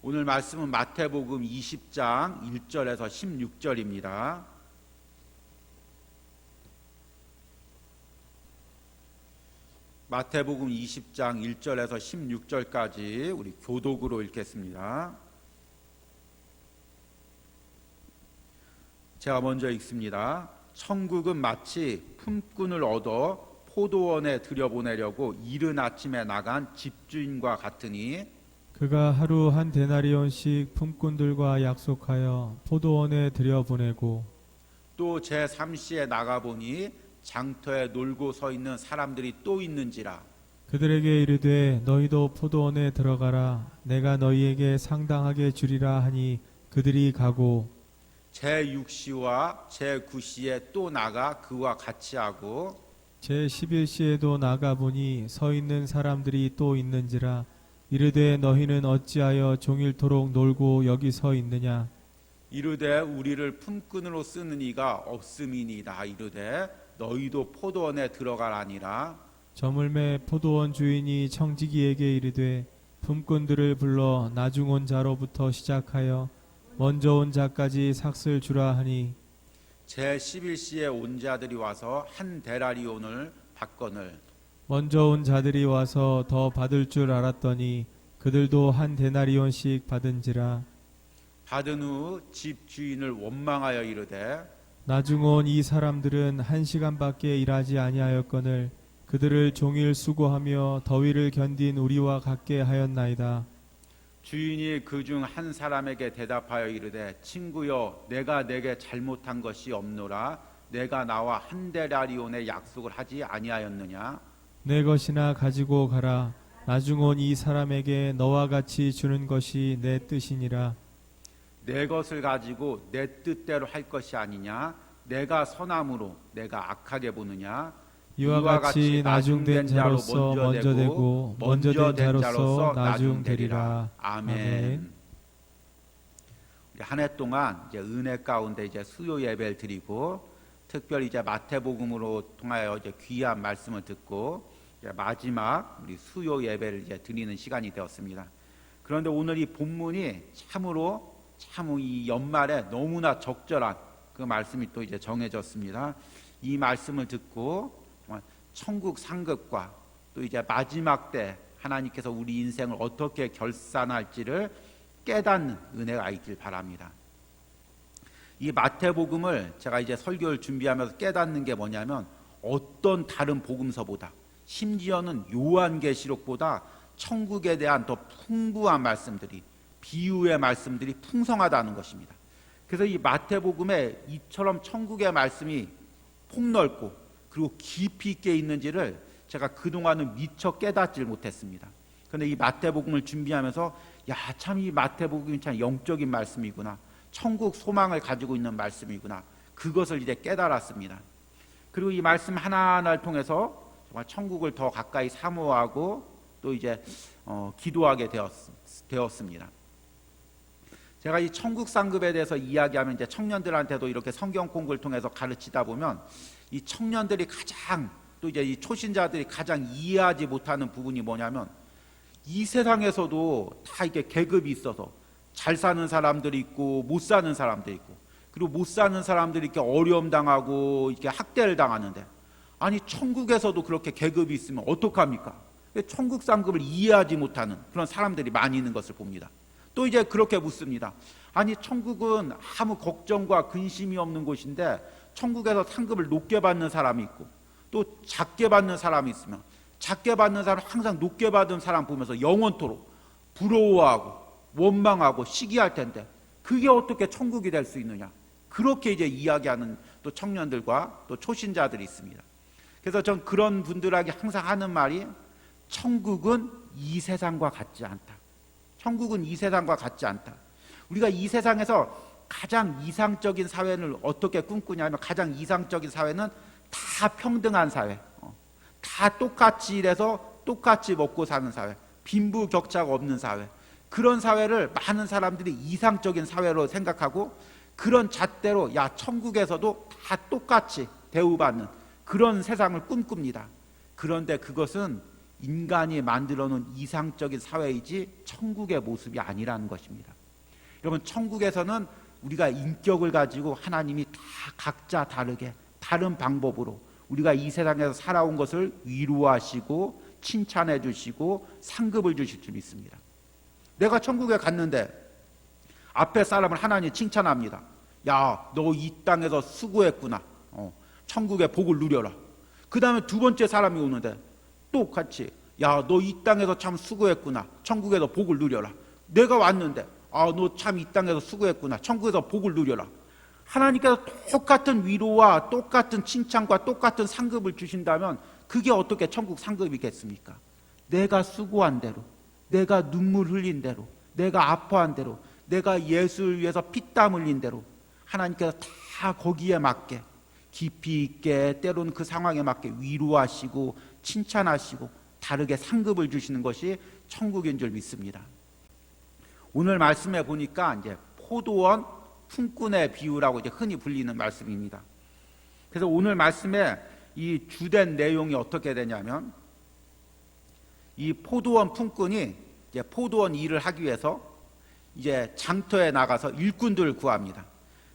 오늘 말씀은 마태복음 20장 1절에서 16절입니다. 마태복음 20장 1절에서 16절까지 우리 교독으로 읽겠습니다. 제가 먼저 읽습니다. 천국은 마치 품꾼을 얻어 포도원에 들여보내려고 이른 아침에 나간 집주인과 같으니 그가 하루 한 데나리온씩 품꾼들과 약속하여 포도원에 들여보내고 또 제3시에 나가보니 장터에 놀고 서 있는 사람들이 또 있는지라. 그들에게 이르되 너희도 포도원에 들어가라. 내가 너희에게 상당하게 주리라 하니 그들이 가고 제6시와 제9시에 또 나가 그와 같이 하고 제11시에도 나가보니 서 있는 사람들이 또 있는지라. 이르되 너희는 어찌하여 종일토록 놀고 여기 서 있느냐. 이르되 우리를 품꾼으로 쓰는 이가 없음이니이다. 이르되 너희도 포도원에 들어가라니라. 저물매 포도원 주인이 청지기에게 이르되 품꾼들을 불러 나중 온 자로부터 시작하여 먼저 온 자까지 삭슬 주라 하니 제11시에 온 자들이 와서 한 데나리온을 받거늘 먼저 온 자들이 와서 더 받을 줄 알았더니 그들도 한 데나리온씩 받은지라. 받은 후 집 주인을 원망하여 이르되 나중 온 이 사람들은 1시간밖에 일하지 아니하였거늘 그들을 종일 수고하며 더위를 견딘 우리와 같게 하였나이다. 주인이 그중 한 사람에게 대답하여 이르되 친구여 내가 내게 잘못한 것이 없노라. 내가 나와 한 데나리온의 약속을 하지 아니하였느냐. 내 것이나 가지고 가라. 나중 온 이 사람에게 너와 같이 주는 것이 내 뜻이니라. 내 것을 가지고 내 뜻대로 할 것이 아니냐. 내가 선함으로 내가 악하게 보느냐. 이와 같이 나중된 자로서 먼저 되고 먼저 된 자로서 나중 되리라. 아멘. 한 해 동안 이제 은혜 가운데 이제 수요 예배를 드리고 특별히 이제 마태복음으로 통하여 이제 귀한 말씀을 듣고 이제 마지막 우리 수요 예배를 이제 드리는 시간이 되었습니다. 그런데 오늘 이 본문이 참으로 참 이 연말에 너무나 적절한 그 말씀이 또 이제 정해졌습니다. 이 말씀을 듣고 정말 천국 상급과 또 이제 마지막 때 하나님께서 우리 인생을 어떻게 결산할지를 깨닫는 은혜가 있길 바랍니다. 이 마태복음을 제가 이제 설교를 준비하면서 깨닫는 게 뭐냐면 어떤 다른 복음서보다 심지어는 요한계시록보다 천국에 대한 더 풍부한 말씀들이 비유의 말씀들이 풍성하다는 것입니다. 그래서 이 마태복음에 이처럼 천국의 말씀이 폭넓고 그리고 깊이 있게 있는지를 제가 그동안은 미처 깨닫질 못했습니다. 그런데 이 마태복음을 준비하면서 참 이 마태복음이 참 영적인 말씀이구나. 천국 소망을 가지고 있는 말씀이구나. 그것을 이제 깨달았습니다. 그리고 이 말씀 하나하나를 통해서 정말 천국을 더 가까이 사모하고 또 이제 기도하게 되었습니다. 제가 이 천국 상급에 대해서 이야기하면 이제 청년들한테도 이렇게 성경 공부를 통해서 가르치다 보면 이 청년들이 가장 또 이제 이 초신자들이 가장 이해하지 못하는 부분이 뭐냐면 이 세상에서도 다 이게 계급이 있어서 잘 사는 사람들이 있고 못 사는 사람들이 있고 그리고 못 사는 사람들이 이렇게 어려움 당하고 이렇게 학대를 당하는데 아니 천국에서도 그렇게 계급이 있으면 어떡합니까? 천국 상급을 이해하지 못하는 그런 사람들이 많이 있는 것을 봅니다. 또 이제 그렇게 묻습니다. 아니 천국은 아무 걱정과 근심이 없는 곳인데 천국에서 상급을 높게 받는 사람이 있고 또 작게 받는 사람이 있으면 작게 받는 사람 항상 높게 받은 사람 보면서 영원토록 부러워하고 원망하고 시기할 텐데 그게 어떻게 천국이 될 수 있느냐. 그렇게 이제 이야기하는 또 청년들과 또 초신자들이 있습니다. 그래서 전 그런 분들에게 항상 하는 말이 천국은 이 세상과 같지 않다. 천국은 이 세상과 같지 않다. 우리가 이 세상에서 가장 이상적인 사회를 어떻게 꿈꾸냐면 가장 이상적인 사회는 다 평등한 사회, 다 똑같이 일해서 똑같이 먹고 사는 사회, 빈부격차가 없는 사회, 그런 사회를 많은 사람들이 이상적인 사회로 생각하고 그런 잣대로 천국에서도 다 똑같이 대우받는 그런 세상을 꿈꿉니다. 그런데 그것은 인간이 만들어 놓은 이상적인 사회이지 천국의 모습이 아니라는 것입니다. 여러분, 천국에서는 우리가 인격을 가지고 하나님이 다 각자 다르게 다른 방법으로 우리가 이 세상에서 살아온 것을 위로하시고 칭찬해 주시고 상급을 주실 줄 믿습니다. 내가 천국에 갔는데 앞에 사람을 하나님이 칭찬합니다. 야, 너 이 땅에서 수고했구나. 천국의 복을 누려라. 그 다음에 두 번째 사람이 오는데 똑같이 야, 너 이 땅에서 참 수고했구나. 천국에서 복을 누려라. 내가 왔는데 너 참 이 땅에서 수고했구나. 천국에서 복을 누려라. 하나님께서 똑같은 위로와 똑같은 칭찬과 똑같은 상급을 주신다면 그게 어떻게 천국 상급이겠습니까? 내가 수고한 대로, 내가 눈물 흘린 대로, 내가 아파한 대로, 내가 예수를 위해서 피땀 흘린 대로 하나님께서 다 거기에 맞게 깊이 있게 때로는 그 상황에 맞게 위로하시고 칭찬하시고 다르게 상급을 주시는 것이 천국인 줄 믿습니다. 오늘 말씀에 보니까 이제 포도원 품꾼의 비유라고 이제 흔히 불리는 말씀입니다. 그래서 오늘 말씀에 이 주된 내용이 어떻게 되냐면 이 포도원 품꾼이 이제 포도원 일을 하기 위해서 이제 장터에 나가서 일꾼들을 구합니다.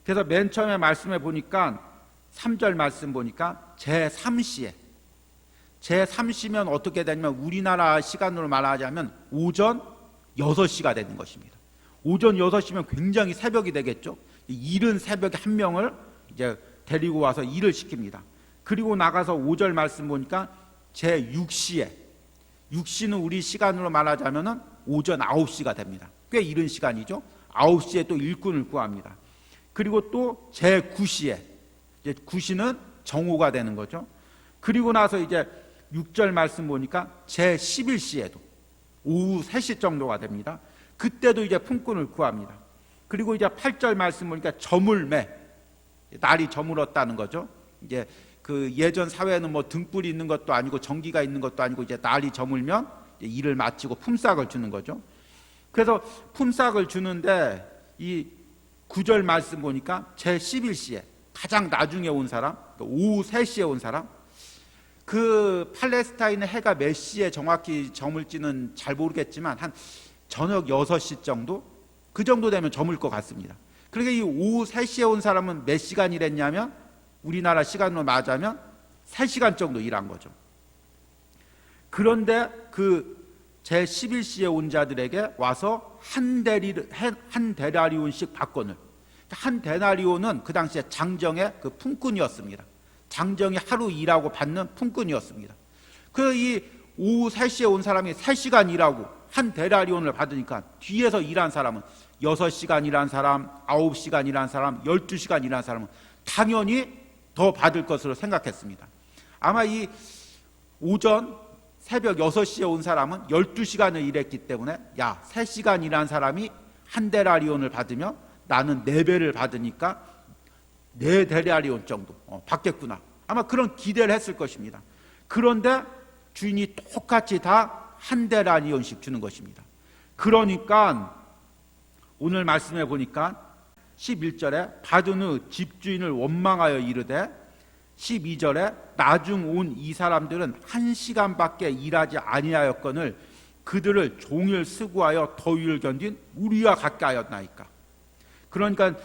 그래서 맨 처음에 말씀에 보니까 3절 말씀 보니까 제3시에 제3시면 어떻게 되냐면 우리나라 시간으로 말하자면 오전 6시가 되는 것입니다. 오전 6시면 굉장히 새벽이 되겠죠. 이른 새벽에 한 명을 이제 데리고 와서 일을 시킵니다. 그리고 나가서 5절 말씀 보니까 제6시에 6시는 우리 시간으로 말하자면 오전 9시가 됩니다. 꽤 이른 시간이죠. 9시에 또 일꾼을 구합니다. 그리고 또 제9시에 이제 9시는 정오가 되는 거죠. 그리고 나서 이제 6절 말씀 보니까 제11시에도 오후 3시 정도가 됩니다. 그때도 이제 품꾼을 구합니다. 그리고 이제 8절 말씀 보니까 저물매, 날이 저물었다는 거죠. 이제 그 예전 사회는 뭐 등불이 있는 것도 아니고 전기가 있는 것도 아니고 이제 날이 저물면 이제 일을 마치고 품삯을 주는 거죠. 그래서 품삯을 주는데 이 9절 말씀 보니까 제11시에 가장 나중에 온 사람, 오후 3시에 온 사람, 그 팔레스타인의 해가 몇 시에 정확히 저물지는 잘 모르겠지만 한 저녁 6시 정도? 그 정도 되면 저물 것 같습니다. 그러니까 이 오후 3시에 온 사람은 몇 시간 일했냐면 우리나라 시간으로 말하자면 3시간 정도 일한 거죠. 그런데 그 제11시에 온 자들에게 와서 한 데나리온씩 받건을, 한 데나리온은 그 당시에 장정의 그 품꾼이었습니다. 장정이 하루 일하고 받는 품꾼이었습니다. 그 이 오후 3시에 온 사람이 3시간 일하고 한 데나리온을 받으니까 뒤에서 일한 사람은 6시간 일한 사람, 9시간 일한 사람, 12시간 일한 사람은 당연히 더 받을 것으로 생각했습니다. 아마 이 오전 새벽 6시에 온 사람은 12시간을 일했기 때문에 야, 3시간 일한 사람이 한 데나리온을 받으면 나는 4배를 받으니까 4데나리온 정도 받겠구나. 아마 그런 기대를 했을 것입니다. 그런데 주인이 똑같이 다 한 데나리온씩 주는 것입니다. 그러니까 오늘 말씀해 보니까 11절에 받은 후 집주인을 원망하여 이르되 12절에 나중 온 이 사람들은 1시간밖에 일하지 아니하였거늘 그들을 종일 수고하여 더위를 견딘 우리와 같게 하였나이까. 그러니까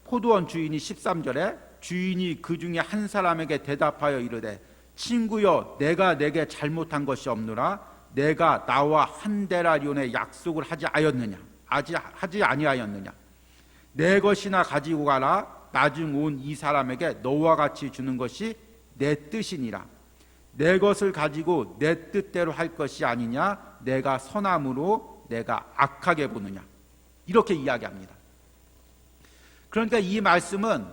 포도원 주인이 13절에 주인이 그 중에 한 사람에게 대답하여 이르되 친구여 내가 내게 잘못한 것이 없노라. 내가 나와 한 데나리온의 약속을 하지 아니하였느냐. 내 것이나 가지고 가라. 나중 온 이 사람에게 너와 같이 주는 것이 내 뜻이니라. 내 것을 가지고 내 뜻대로 할 것이 아니냐. 내가 선함으로 내가 악하게 보느냐. 이렇게 이야기합니다. 그러니까 이 말씀은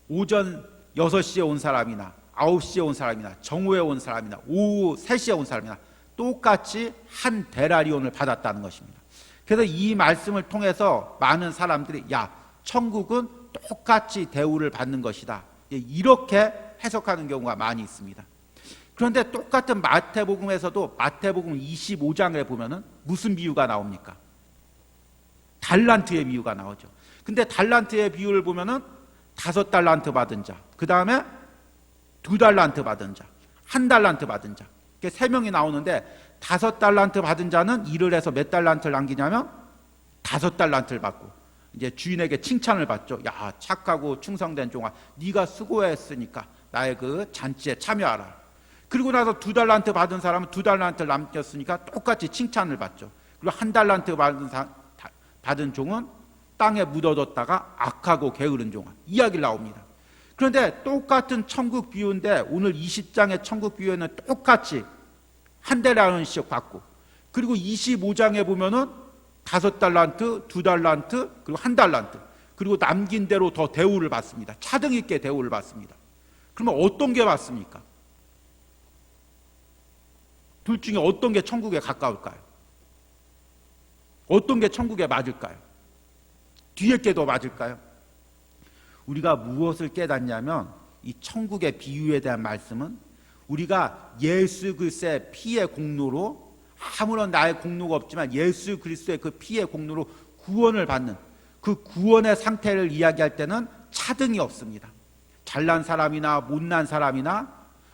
오전 6시에 온 사람이나 9시에 온 사람이나 정오에 온 사람이나 오후 3시에 온 사람이나 똑같이 한 데나리온을 받았다는 것입니다. 그래서 이 말씀을 통해서 많은 사람들이 야, 천국은 똑같이 대우를 받는 것이다, 이렇게 해석하는 경우가 많이 있습니다. 그런데 똑같은 마태복음에서도 마태복음 25장에 보면은 무슨 비유가 나옵니까? 달란트의 비유가 나오죠. 근데 달란트의 비유를 보면은 5달란트 받은 자, 그 다음에 2달란트 받은 자, 1달란트 받은 자, 이렇게 세 명이 나오는데 5달란트 받은 자는 일을 해서 몇 달란트를 남기냐면 5달란트를 받고 이제 주인에게 칭찬을 받죠. 야, 착하고 충성된 종아, 네가 수고했으니까 나의 그 잔치에 참여하라. 그리고 나서 2달란트 받은 사람은 2달란트를 남겼으니까 똑같이 칭찬을 받죠. 그리고 1달란트 받은 종은 땅에 묻어뒀다가 악하고 게으른 종아, 이야기를 나옵니다. 그런데 똑같은 천국 비유인데 오늘 20장의 천국 비유에는 똑같이 1달란트씩 받고, 그리고 25장에 보면은 5달란트, 2달란트, 그리고 1달란트, 그리고 남긴 대로 더 대우를 받습니다. 차등 있게 대우를 받습니다. 그러면 어떤 게 맞습니까? 둘 중에 어떤 게 천국에 가까울까요? 어떤 게 천국에 맞을까요? 뒤에 게 더 맞을까요? 우리가 무엇을 깨닫냐면 이 천국의 비유에 대한 말씀은 우리가 예수 그리스도의 피의 공로로, 아무런 나의 공로가 없지만 예수 그리스도의 그 피의 공로로 구원을 받는 그 구원의 상태를 이야기할 때는 차등이 없습니다. 잘난 사람이나 못난 사람이나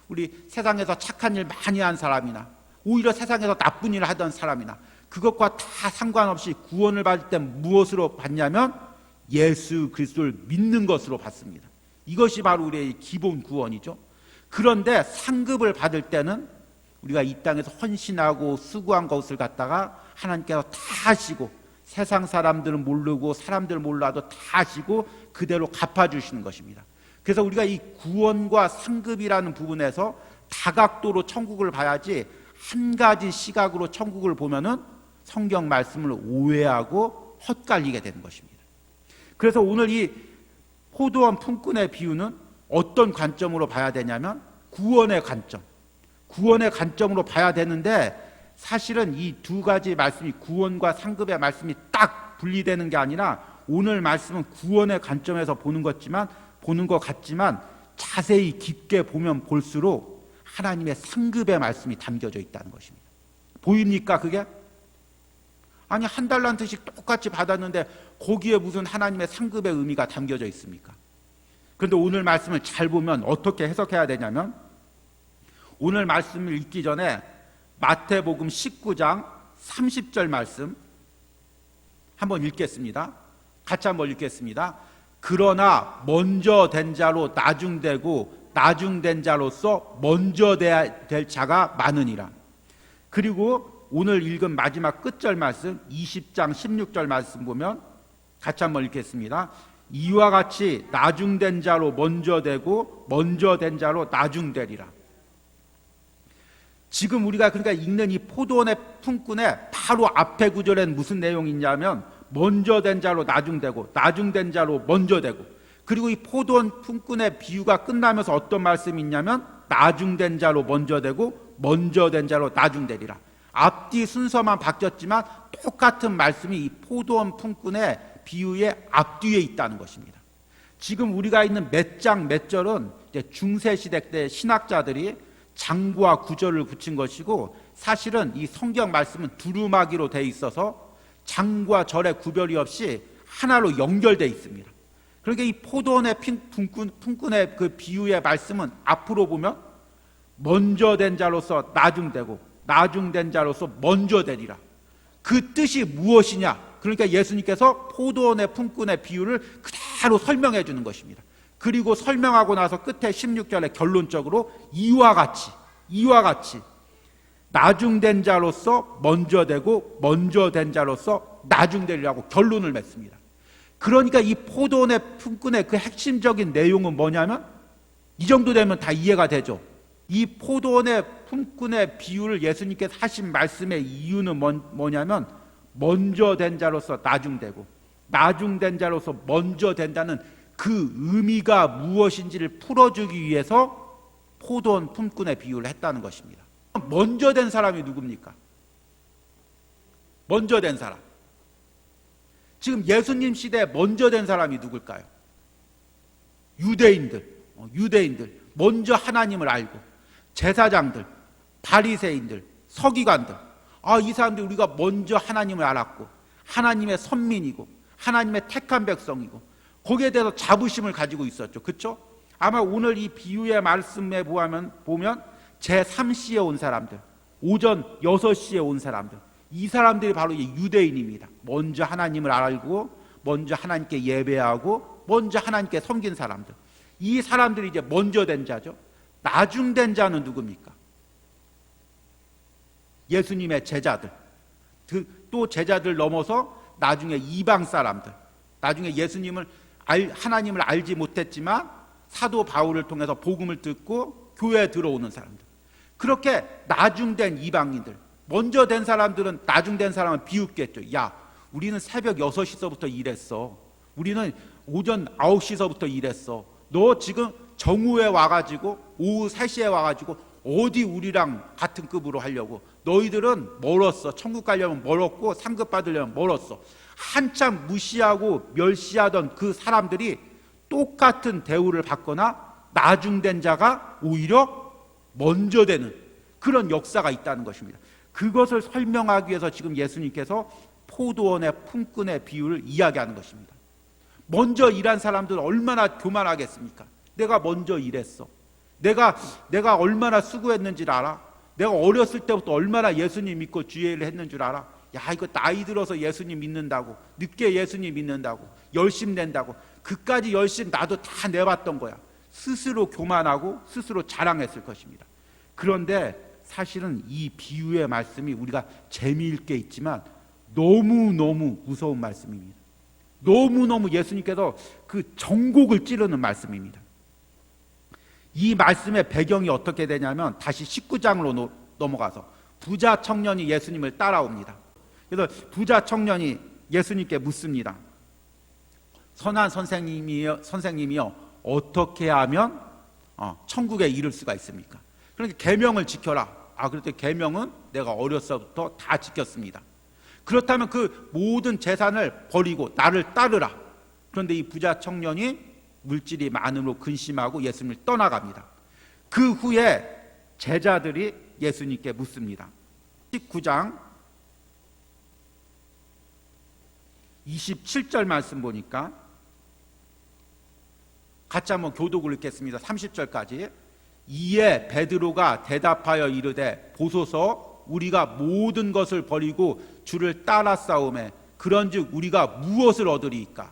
우리 세상에서 착한 일 많이 한 사람이나 오히려 세상에서 나쁜 일을 하던 사람이나 그것과 다 상관없이 구원을 받을 때 무엇으로 받냐면 예수 그리스도를 믿는 것으로 받습니다. 이것이 바로 우리의 기본 구원이죠. 그런데 상급을 받을 때는 우리가 이 땅에서 헌신하고 수고한 것을 갖다가 하나님께서 다 하시고, 세상 사람들은 모르고 사람들 몰라도 다 하시고 그대로 갚아주시는 것입니다. 그래서 우리가 이 구원과 상급이라는 부분에서 다각도로 천국을 봐야지 한 가지 시각으로 천국을 보면은 성경 말씀을 오해하고 헛갈리게 되는 것입니다. 그래서 오늘 이 포도원 품꾼의 비유는 어떤 관점으로 봐야 되냐면 구원의 관점, 구원의 관점으로 봐야 되는데, 사실은 이 두 가지 말씀이, 구원과 상급의 말씀이 딱 분리되는 게 아니라 오늘 말씀은 구원의 관점에서 보는 것 같지만 자세히 깊게 보면 볼수록 하나님의 상급의 말씀이 담겨져 있다는 것입니다. 보입니까 그게? 아니 1달란트씩 똑같이 받았는데 거기에 무슨 하나님의 상급의 의미가 담겨져 있습니까? 그런데 오늘 말씀을 잘 보면 어떻게 해석해야 되냐면, 오늘 말씀을 읽기 전에 마태복음 19장 30절 말씀 한번 읽겠습니다. 같이 한번 읽겠습니다. 그러나 먼저 된 자로 나중되고 나중된 자로서 먼저 될 자가 많으니라. 그리고 오늘 읽은 마지막 끝절 말씀 20장 16절 말씀 보면 같이 한번 읽겠습니다. 이와 같이 나중된 자로 먼저 되고 먼저 된 자로 나중되리라. 지금 우리가 그러니까 읽는 이 포도원의 품꾼의 바로 앞에 구절엔 무슨 내용이 있냐면 먼저 된 자로 나중되고 나중된 자로 먼저 되고, 그리고 이 포도원 품꾼의 비유가 끝나면서 어떤 말씀이 있냐면 나중된 자로 먼저 되고 먼저 된 자로 나중되리라. 앞뒤 순서만 바뀌었지만 똑같은 말씀이 이 포도원 품꾼의 비유의 앞뒤에 있다는 것입니다. 지금 우리가 있는 몇 장 몇 절은 이제 중세시대 때 신학자들이 장구와 구절을 붙인 것이고, 사실은 이 성경 말씀은 두루마기로 돼 있어서 장과 절의 구별이 없이 하나로 연결되어 있습니다. 그러니까 이 포도원의 품꾼의 그 비유의 말씀은 앞으로 보면 먼저 된 자로서 나중되고 나중된 자로서 먼저 되리라. 그 뜻이 무엇이냐? 그러니까 예수님께서 포도원의 품꾼의 비유를 그대로 설명해 주는 것입니다. 그리고 설명하고 나서 끝에 16절에 결론적으로 이와 같이 나중된 자로서 먼저 되고 먼저 된 자로서 나중되리라고 결론을 맺습니다. 그러니까 이 포도원의 품꾼의 그 핵심적인 내용은 뭐냐면, 이 정도 되면 다 이해가 되죠. 이 포도원의 품꾼의 비유를 예수님께서 하신 말씀의 이유는 뭐냐면 먼저 된 자로서 나중되고 나중된 자로서 먼저 된다는 그 의미가 무엇인지를 풀어주기 위해서 포도원 품꾼의 비유를 했다는 것입니다. 먼저 된 사람이 누굽니까? 먼저 된 사람. 지금 예수님 시대에 먼저 된 사람이 누굴까요? 유대인들. 먼저 하나님을 알고, 제사장들, 바리새인들, 서기관들. 이 사람들 우리가 먼저 하나님을 알았고 하나님의 선민이고 하나님의 택한 백성이고 거기에 대해서 자부심을 가지고 있었죠. 그렇죠? 아마 오늘 이 비유의 말씀에 보면 제3시에 온 사람들, 오전 6시에 온 사람들, 이 사람들이 바로 이 유대인입니다. 먼저 하나님을 알고 먼저 하나님께 예배하고 먼저 하나님께 섬긴 사람들. 이 사람들이 이제 먼저 된 자죠. 나중된 자는 누굽니까? 예수님의 제자들. 또 제자들 넘어서 나중에 이방 사람들. 나중에 예수님을 하나님을 알지 못했지만 사도 바울을 통해서 복음을 듣고 교회에 들어오는 사람들. 그렇게 나중된 이방인들. 먼저 된 사람들은 나중된 사람은 비웃겠죠. 야, 우리는 새벽 6시서부터 일했어. 우리는 오전 9시서부터 일했어. 너 지금 정오에 와가지고 오후 3시에 와가지고 어디 우리랑 같은 급으로 하려고. 너희들은 멀었어. 천국 가려면 멀었고 상급 받으려면 멀었어. 한참 무시하고 멸시하던 그 사람들이 똑같은 대우를 받거나 나중된 자가 오히려 먼저 되는 그런 역사가 있다는 것입니다. 그것을 설명하기 위해서 지금 예수님께서 포도원의 품꾼의 비유를 이야기하는 것입니다. 먼저 일한 사람들은 얼마나 교만하겠습니까? 내가 먼저 일했어. 내가 얼마나 수고했는지를 알아? 내가 어렸을 때부터 얼마나 예수님 믿고 주의를 했는 줄 알아? 야, 이거 나이 들어서 예수님 믿는다고, 늦게 예수님 믿는다고, 열심 낸다고, 그까지 열심 나도 다 내봤던 거야. 스스로 교만하고 스스로 자랑했을 것입니다. 그런데 사실은 이 비유의 말씀이 우리가 재미있게 있지만 너무너무 무서운 말씀입니다. 너무너무 예수님께서 그 정곡을 찌르는 말씀입니다. 이 말씀의 배경이 어떻게 되냐면 다시 19장으로 넘어가서 부자 청년이 예수님을 따라옵니다. 그래서 부자 청년이 예수님께 묻습니다. 선한 선생님이여 어떻게 하면 천국에 이를 수가 있습니까? 그러니까 계명을 지켜라. 그랬더니 계명은 내가 어렸서부터 다 지켰습니다. 그렇다면 그 모든 재산을 버리고 나를 따르라. 그런데 이 부자 청년이 물질이 많음으로 근심하고 예수님을 떠나갑니다. 그 후에 제자들이 예수님께 묻습니다. 19장 27절 말씀 보니까 같이 한번 교독을 읽겠습니다. 30절까지. 이에 베드로가 대답하여 이르되 보소서 우리가 모든 것을 버리고 주를 따라 싸우매 그런즉 우리가 무엇을 얻으리이까?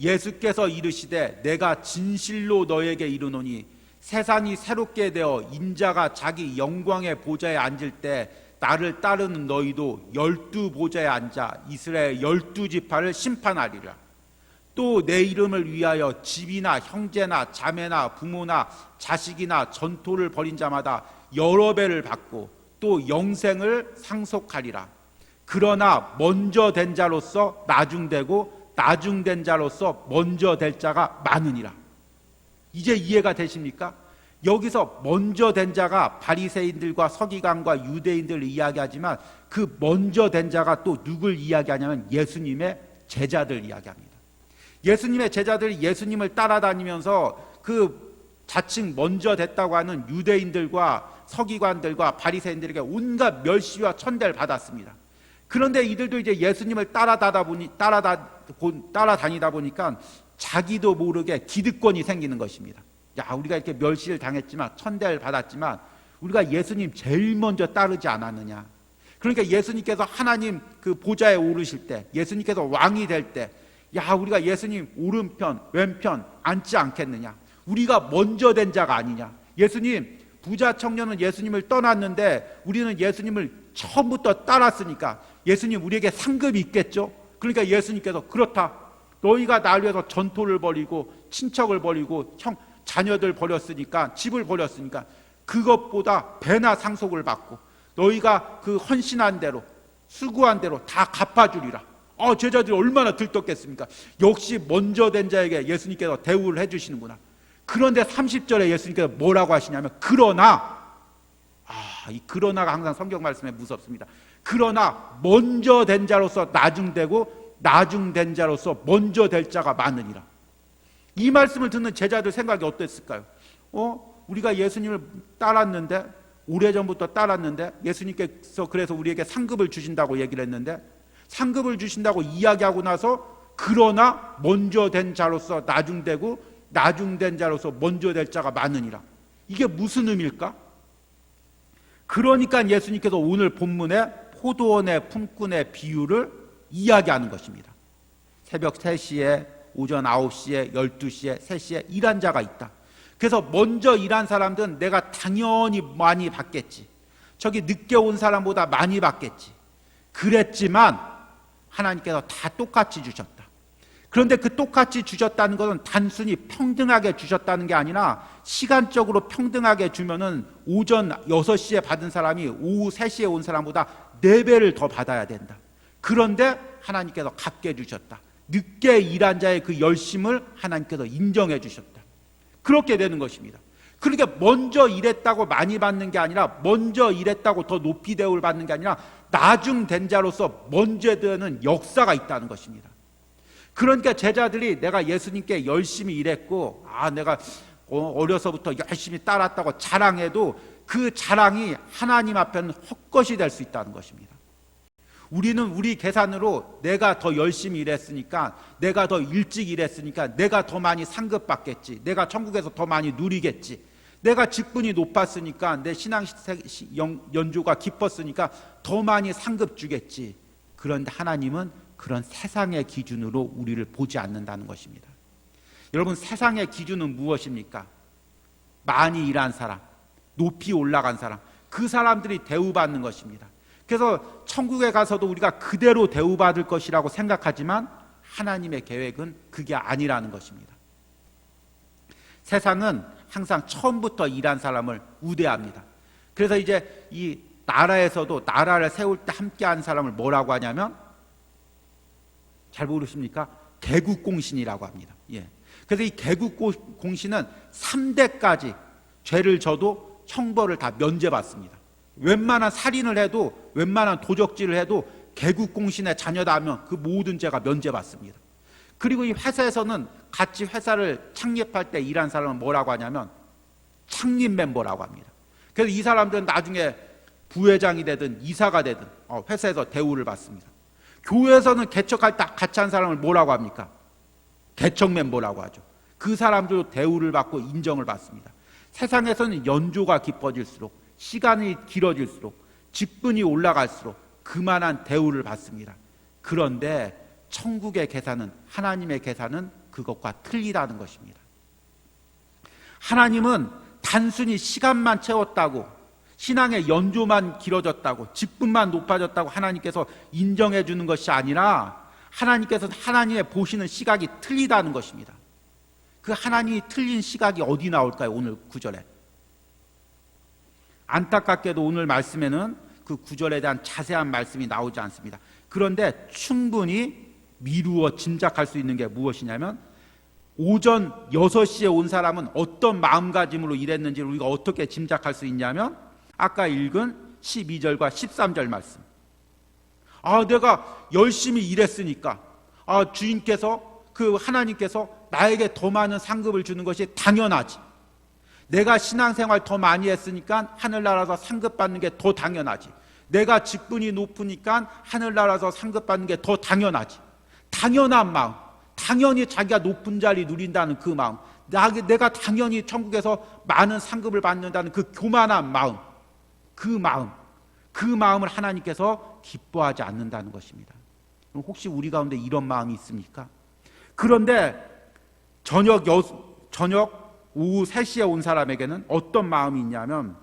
예수께서 이르시되 내가 진실로 너에게 이르노니 세상이 새롭게 되어 인자가 자기 영광의 보좌에 앉을 때 나를 따르는 너희도 12 보좌에 앉아 이스라엘 12지파를 심판하리라. 또 내 이름을 위하여 집이나 형제나 자매나 부모나 자식이나 전토를 벌인 자마다 여러 배를 받고 또 영생을 상속하리라. 그러나 먼저 된 자로서 나중되고 나중된 자로서 먼저 될 자가 많으니라. 이제 이해가 되십니까? 여기서 먼저 된 자가 바리새인들과 서기관과 유대인들을 이야기하지만 그 먼저 된 자가 또 누굴 이야기하냐면 예수님의 제자들 이야기합니다. 예수님의 제자들이 예수님을 따라다니면서 그 자칭 먼저 됐다고 하는 유대인들과 서기관들과 바리새인들에게 온갖 멸시와 천대를 받았습니다. 그런데 이들도 이제 예수님을 따라다니다 보니까 자기도 모르게 기득권이 생기는 것입니다. 야, 우리가 이렇게 멸시를 당했지만 천대를 받았지만 우리가 예수님 제일 먼저 따르지 않았느냐. 그러니까 예수님께서 하나님 그 보좌에 오르실 때, 예수님께서 왕이 될 때, 야, 우리가 예수님 오른편 왼편 앉지 않겠느냐. 우리가 먼저 된 자가 아니냐. 예수님, 부자 청년은 예수님을 떠났는데 우리는 예수님을 처음부터 따랐으니까 예수님 우리에게 상급이 있겠죠. 그러니까 예수님께서 그렇다. 너희가 나를 위해서 전토를 벌이고 친척을 벌이고 자녀들 버렸으니까 집을 버렸으니까 그것보다 배나 상속을 받고 너희가 그 헌신한 대로 수고한 대로 다 갚아주리라. 제자들이 얼마나 들떴겠습니까? 역시 먼저 된 자에게 예수님께서 대우를 해주시는구나. 그런데 30절에 예수님께서 뭐라고 하시냐면 그러나 이 그러나가 항상 성경 말씀에 무섭습니다. 그러나 먼저 된 자로서 나중되고 나중된 자로서 먼저 될 자가 많으니라. 이 말씀을 듣는 제자들 생각이 어땠을까요? 우리가 예수님을 따랐는데 오래전부터 따랐는데 예수님께서 그래서 우리에게 상급을 주신다고 얘기를 했는데 상급을 주신다고 이야기하고 나서 그러나 먼저 된 자로서 나중되고 나중된 자로서 먼저 될 자가 많으니라. 이게 무슨 의미일까? 그러니까 예수님께서 오늘 본문에 포도원의 품꾼의 비유를 이야기하는 것입니다. 새벽 3시에, 오전 9시에, 12시에, 3시에 일한 자가 있다. 그래서 먼저 일한 사람들은 내가 당연히 많이 받겠지. 저기 늦게 온 사람보다 많이 받겠지. 그랬지만 하나님께서 다 똑같이 주셨다. 그런데 그 똑같이 주셨다는 것은 단순히 평등하게 주셨다는 게 아니라 시간적으로 평등하게 주면은 오전 6시에 받은 사람이 오후 3시에 온 사람보다 4배를 더 받아야 된다. 그런데 하나님께서 갚게 주셨다. 늦게 일한 자의 그 열심을 하나님께서 인정해 주셨다. 그렇게 되는 것입니다. 그러니까 먼저 일했다고 많이 받는 게 아니라 먼저 일했다고 더 높이 대우를 받는 게 아니라 나중된 자로서 먼저 되는 역사가 있다는 것입니다. 그러니까 제자들이 내가 예수님께 열심히 일했고 내가 어려서부터 열심히 따랐다고 자랑해도 그 자랑이 하나님 앞에는 헛것이 될 수 있다는 것입니다. 우리는 우리 계산으로 내가 더 열심히 일했으니까, 내가 더 일찍 일했으니까 내가 더 많이 상급받겠지, 내가 천국에서 더 많이 누리겠지, 내가 직분이 높았으니까 내 신앙 연조가 깊었으니까 더 많이 상급 주겠지. 그런데 하나님은 그런 세상의 기준으로 우리를 보지 않는다는 것입니다. 여러분, 세상의 기준은 무엇입니까? 많이 일한 사람, 높이 올라간 사람, 그 사람들이 대우받는 것입니다. 그래서 천국에 가서도 우리가 그대로 대우받을 것이라고 생각하지만 하나님의 계획은 그게 아니라는 것입니다. 세상은 항상 처음부터 일한 사람을 우대합니다. 그래서 이제 이 나라에서도 나라를 세울 때 함께한 사람을 뭐라고 하냐면, 잘 모르십니까? 개국공신이라고 합니다. 그래서 이 개국공신은 3대까지 죄를 져도 형벌을 다 면제받습니다. 웬만한 살인을 해도, 웬만한 도적질을 해도 개국공신의 자녀다 하면 그 모든 죄가 면제받습니다. 그리고 이 회사에서는 같이 회사를 창립할 때 일한 사람은 뭐라고 하냐면 창립 멤버라고 합니다. 그래서 이 사람들은 나중에 부회장이 되든 이사가 되든 회사에서 대우를 받습니다. 교회에서는 개척할 때 같이 한 사람을 뭐라고 합니까? 개척 멤버라고 하죠. 그 사람들도 대우를 받고 인정을 받습니다. 세상에서는 연조가 깊어질수록, 시간이 길어질수록, 직분이 올라갈수록 그만한 대우를 받습니다. 그런데 천국의 계산은, 하나님의 계산은 그것과 틀리다는 것입니다. 하나님은 단순히 시간만 채웠다고, 신앙의 연조만 길어졌다고, 직분만 높아졌다고 하나님께서 인정해 주는 것이 아니라 하나님께서 하나님의 보시는 시각이 틀리다는 것입니다. 그 하나님이 틀린 시각이 어디 나올까요? 오늘 9절에. 안타깝게도 오늘 말씀에는 그 9절에 대한 자세한 말씀이 나오지 않습니다. 그런데 충분히 미루어 짐작할 수 있는 게 무엇이냐면, 오전 6시에 온 사람은 어떤 마음가짐으로 일했는지를 우리가 어떻게 짐작할 수 있냐면, 아까 읽은 12절과 13절 말씀. 내가 열심히 일했으니까 주인께서, 그 하나님께서 나에게 더 많은 상급을 주는 것이 당연하지. 내가 신앙생활 더 많이 했으니까 하늘나라에서 상급받는 게 더 당연하지. 내가 직분이 높으니까 하늘나라에서 상급받는 게 더 당연하지. 당연한 마음, 당연히 자기가 높은 자리 누린다는 그 마음, 내가 당연히 천국에서 많은 상급을 받는다는 그 교만한 마음, 그 마음을 하나님께서 기뻐하지 않는다는 것입니다. 혹시 우리 가운데 이런 마음이 있습니까? 그런데 저녁 오후 3시에 온 사람에게는 어떤 마음이 있냐면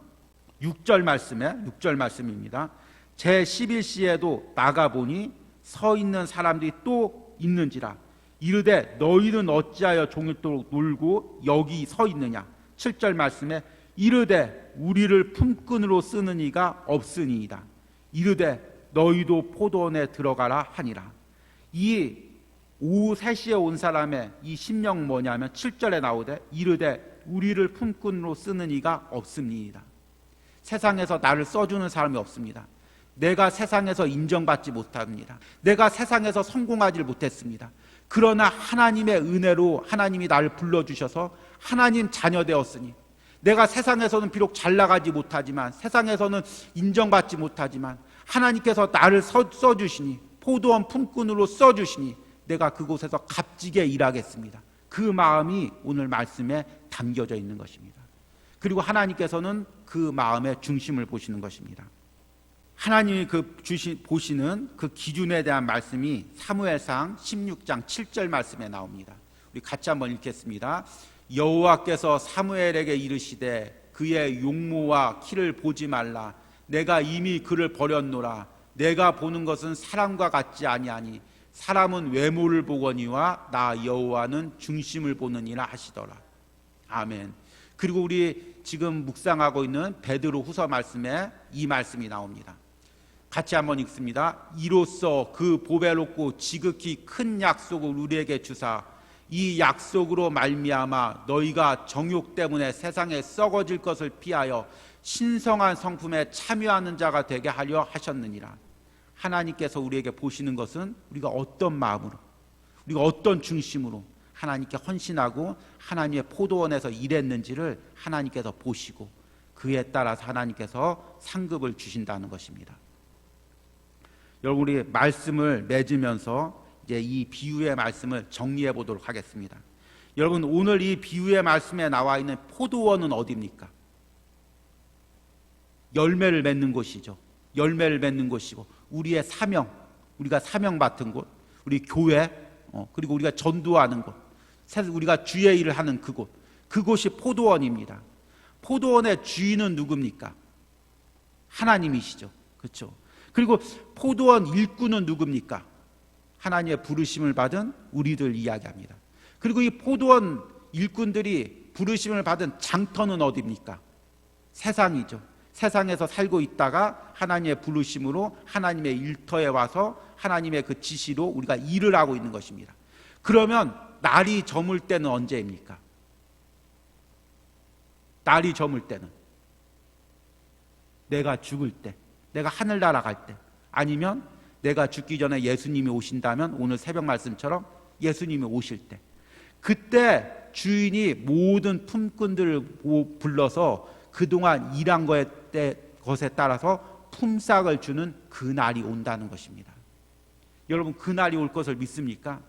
6절 말씀입니다. 제 11시에도 나가보니 서 있는 사람들이 또 있는지라. 이르되 너희는 어찌하여 종일토록 놀고 여기 서 있느냐. 7절 말씀에 이르되 우리를 품꾼으로 쓰는 이가 없으니이다. 이르되 너희도 포도원에 들어가라 하니라. 이 오후 3시에 온 사람의 이 신명 뭐냐면 7절에 나오되 이르되 우리를 품꾼으로 쓰는 이가 없습니다. 세상에서 나를 써주는 사람이 없습니다. 내가 세상에서 인정받지 못합니다. 내가 세상에서 성공하지 못했습니다. 그러나 하나님의 은혜로 하나님이 나를 불러주셔서 하나님 자녀 되었으니, 내가 세상에서는 비록 잘 나가지 못하지만, 세상에서는 인정받지 못하지만 하나님께서 나를 써주시니, 포도원 품꾼으로 써주시니 내가 그곳에서 값지게 일하겠습니다. 그 마음이 오늘 말씀에 담겨져 있는 것입니다. 그리고 하나님께서는 그 마음의 중심을 보시는 것입니다. 하나님이 보시는 그 기준에 대한 말씀이 사무엘상 16장 7절 말씀에 나옵니다. 우리 같이 한번 읽겠습니다. 여호와께서 사무엘에게 이르시되 그의 용모와 키를 보지 말라. 내가 이미 그를 버렸노라. 내가 보는 것은 사람과 같지 아니하니 사람은 외모를 보거니와 나 여호와는 중심을 보느니라 하시더라. 아멘. 그리고 우리 지금 묵상하고 있는 베드로후서 말씀에 이 말씀이 나옵니다. 같이 한번 읽습니다. 이로써 그 보배롭고 지극히 큰 약속을 우리에게 주사 이 약속으로 말미암아 너희가 정욕 때문에 세상에 썩어질 것을 피하여 신성한 성품에 참여하는 자가 되게 하려 하셨느니라. 하나님께서 우리에게 보시는 것은 우리가 어떤 마음으로, 우리가 어떤 중심으로 하나님께 헌신하고 하나님의 포도원에서 일했는지를 하나님께서 보시고 그에 따라서 하나님께서 상급을 주신다는 것입니다. 여러분, 우리 말씀을 맺으면서 이제 이 비유의 말씀을 정리해 보도록 하겠습니다. 여러분, 오늘 이 비유의 말씀에 나와 있는 포도원은 어디입니까? 열매를 맺는 곳이죠. 열매를 맺는 곳이고 우리의 사명, 우리가 사명 맡은 곳, 우리 교회, 그리고 우리가 전도하는 곳, 우리가 주의 일을 하는 그곳, 그곳이 포도원입니다. 포도원의 주인은 누굽니까? 하나님이시죠. 그렇죠? 그리고 포도원 일꾼은 누굽니까? 하나님의 부르심을 받은 우리들 이야기합니다. 그리고 이 포도원 일꾼들이 부르심을 받은 장터는 어디입니까? 세상이죠. 세상에서 살고 있다가 하나님의 부르심으로 하나님의 일터에 와서 하나님의 그 지시로 우리가 일을 하고 있는 것입니다. 그러면 날이 저물 때는 언제입니까? 날이 저물 때는 내가 죽을 때, 내가 하늘나라 갈 때, 아니면 내가 죽기 전에 예수님이 오신다면 오늘 새벽 말씀처럼 예수님이 오실 때, 그때 주인이 모든 품꾼들을 불러서 그동안 일한 것에 따라서 품삯을 주는 그 날이 온다는 것입니다. 여러분, 그 날이 올 것을 믿습니까?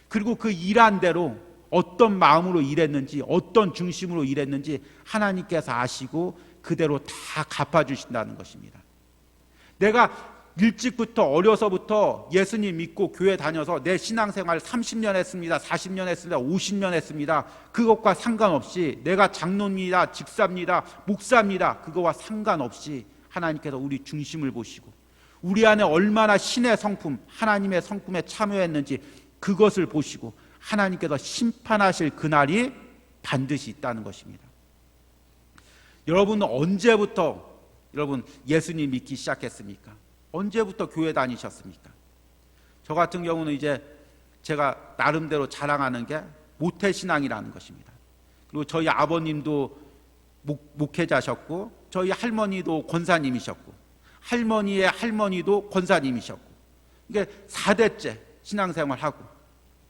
그리고 그 일한 대로 어떤 마음으로 일했는지, 어떤 중심으로 일했는지 하나님께서 아시고 그대로 다 갚아주신다는 것입니다. 내가 일찍부터 어려서부터 예수님 믿고 교회 다녀서 내 신앙생활 30년 했습니다, 40년 했습니다, 50년 했습니다. 그것과 상관없이 내가 장로입니다, 집사입니다, 목사입니다, 그거와 상관없이 하나님께서 우리 중심을 보시고 우리 안에 얼마나 신의 성품, 하나님의 성품에 참여했는지 그것을 보시고 하나님께서 심판하실 그날이 반드시 있다는 것입니다. 여러분은 언제부터 예수님 믿기 시작했습니까? 언제부터 교회 다니셨습니까? 저 같은 경우는 이제 제가 나름대로 자랑하는 게 모태신앙이라는 것입니다. 그리고 저희 아버님도 목회자셨고 저희 할머니도 권사님이셨고 할머니의 할머니도 권사님이셨고 이게 4대째 신앙생활하고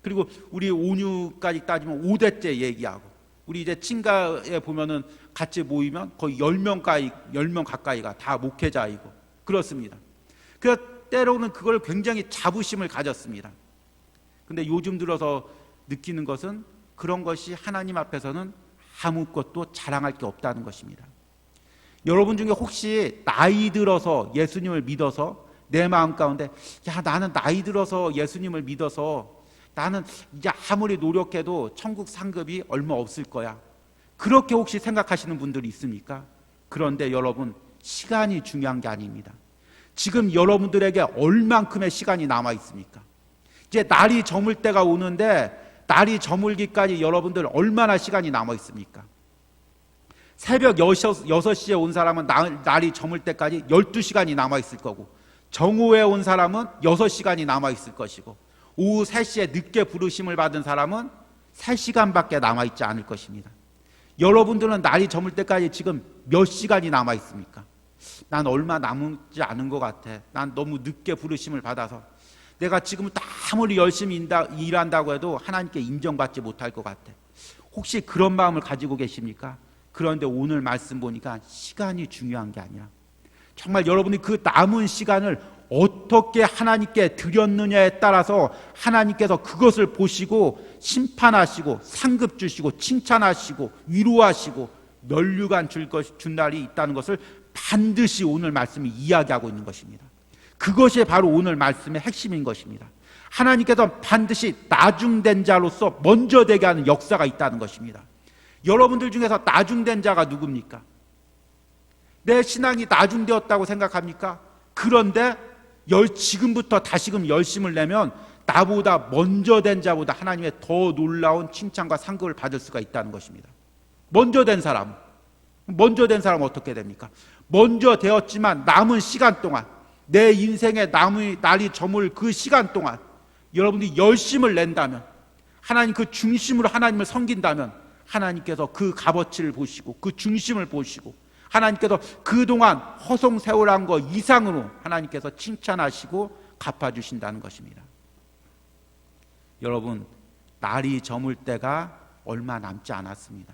그리고 우리 온유까지 따지면 5대째 얘기하고 우리 이제 친가에 보면은 같이 모이면 거의 10명 가까이가 다 목회자이고 그렇습니다. 그 때로는 그걸 굉장히 자부심을 가졌습니다. 근데 요즘 들어서 느끼는 것은 그런 것이 하나님 앞에서는 아무것도 자랑할 게 없다는 것입니다. 여러분 중에 혹시 나이 들어서 예수님을 믿어서 내 마음 가운데 나는 나이 들어서 예수님을 믿어서 나는 이제 아무리 노력해도 천국 상급이 얼마 없을 거야, 그렇게 혹시 생각하시는 분들이 있습니까? 그런데 여러분, 시간이 중요한 게 아닙니다. 지금 여러분들에게 얼만큼의 시간이 남아 있습니까? 이제 날이 저물 때가 오는데 날이 저물기까지 여러분들 얼마나 시간이 남아 있습니까? 새벽 6시에 온 사람은 날이 저물 때까지 12시간이 남아 있을 거고 정오에 온 사람은 6시간이 남아 있을 것이고 오후 3시에 늦게 부르심을 받은 사람은 3시간밖에 남아 있지 않을 것입니다. 여러분들은 날이 저물 때까지 지금 몇 시간이 남아 있습니까? 난 얼마 남지 않은 것 같아. 난 너무 늦게 부르심을 받아서 내가 지금 아무리 열심히 일한다고 해도 하나님께 인정받지 못할 것 같아. 혹시 그런 마음을 가지고 계십니까? 그런데 오늘 말씀 보니까 시간이 중요한 게 아니라 정말 여러분이 그 남은 시간을 어떻게 하나님께 드렸느냐에 따라서 하나님께서 그것을 보시고 심판하시고 상급 주시고 칭찬하시고 위로하시고 면류관 준 날이 있다는 것을 반드시 오늘 말씀이 이야기하고 있는 것입니다. 그것이 바로 오늘 말씀의 핵심인 것입니다. 하나님께서 반드시 나중된 자로서 먼저 되게 하는 역사가 있다는 것입니다. 여러분들 중에서 나중된 자가 누굽니까? 내 신앙이 나중되었다고 생각합니까? 그런데 지금부터 다시금 열심을 내면 나보다 먼저 된 자보다 하나님의 더 놀라운 칭찬과 상급을 받을 수가 있다는 것입니다. 먼저 된 사람은 어떻게 됩니까? 먼저 되었지만 남은 시간 동안, 내 인생의 날이 저물 그 시간 동안 여러분들이 열심을 낸다면, 하나님 그 중심으로 하나님을 섬긴다면 하나님께서 그 값어치를 보시고 그 중심을 보시고 하나님께서 그동안 허송세월한 것 이상으로 하나님께서 칭찬하시고 갚아주신다는 것입니다. 여러분, 날이 저물 때가 얼마 남지 않았습니다.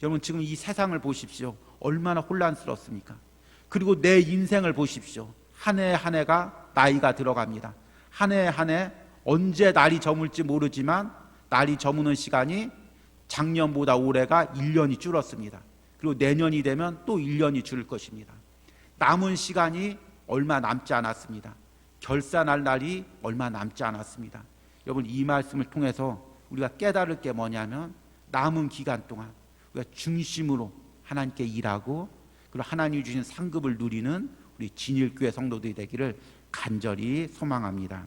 여러분, 지금 이 세상을 보십시오. 얼마나 혼란스럽습니까? 그리고 내 인생을 보십시오. 한 해 한 해가 나이가 들어갑니다. 한 해 한 해 언제 날이 저물지 모르지만 날이 저무는 시간이 작년보다 올해가 1년이 줄었습니다. 그리고 내년이 되면 또 1년이 줄 것입니다. 남은 시간이 얼마 남지 않았습니다. 결산할 날이 얼마 남지 않았습니다. 여러분, 이 말씀을 통해서 우리가 깨달을 게 뭐냐면 남은 기간 동안 우리가 중심으로 하나님께 일하고 그리고 하나님이 주신 상급을 누리는 우리 진일교회 성도들이 되기를 간절히 소망합니다.